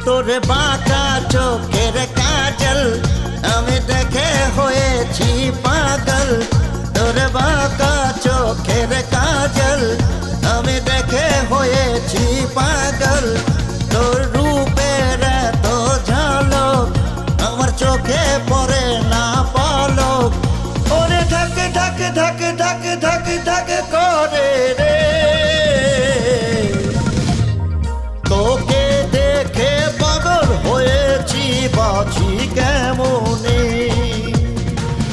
তোরে বাঁকা চোখের কাজল আমি দেখে হয়েছি পাগল। তোরে বাঁকা চোখের কাজল আমি দেখে হয়েছি পাগল। তোর রূপের এত ঝলক আমার চোখে পড়ে না পলক। ওরে ধাকে ধাকে ধাকে ধাকে ধাকে ধাকে করে রে। তোকে দেখে পাগল হয়েছি বাঁচি কেমনে।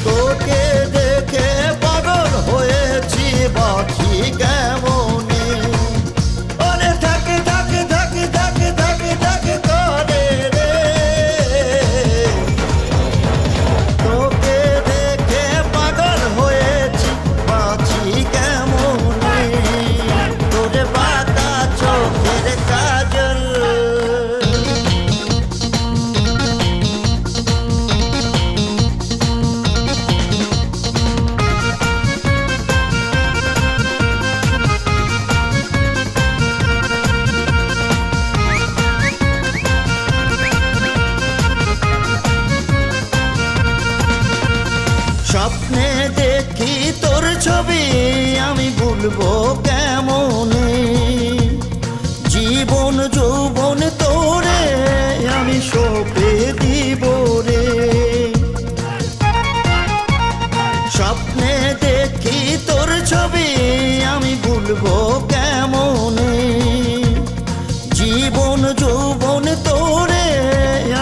তোকে দেখে পাগল হয়েছি বাঁচি কেমনে। ওরে ধাকে ধাকে ধাকে ধাকে ধাকে ধাকে করে রে। তোকে দেখে পাগল হয়েছি বাঁচি কেমনে। তোরে বাঁকা চোখের কাজল। স্বপ্নে দেখি তোর ছবি আমি ভুলবো কেমনে। জীবন যৌবন তোরে আমি সঁপে দিব রে। স্বপ্নে দেখি তোর ছবি আমি ভুলবো কেমনে। জীবন যৌবন তোরে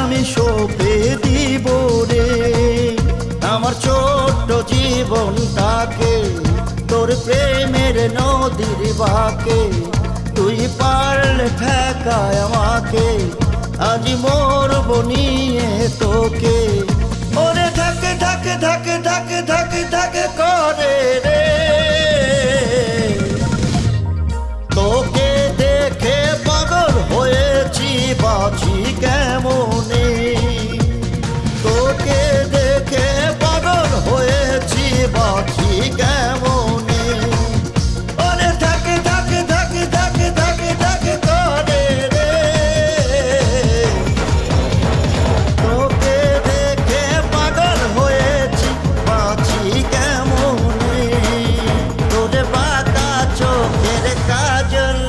আমি সঁপে দিব রে। আমার ছোট্ট জীবনটাকে তোর প্রেমের নদীর বাঁকে তুই পারলে ঠেকায় আমাকে। আজ মরবো নিয়ে তোকে। ওরে ধাকে ধাকে ধাকে ধাকে ধাকে ধাকে করে রে। তোকে দেখে পাগল হয়েছি বাঁচি কেমনে। তোকে দেখে পাগল হয়েছি বাঁচি কেমনে। ওরে ধাকে ধাকে ধাকে ধাকে ধাকে ধাকে করে রে। তোকে দেখে পাগল হয়েছি বাঁচি কেমনে। তোরে বাঁকা চোখের কাজল।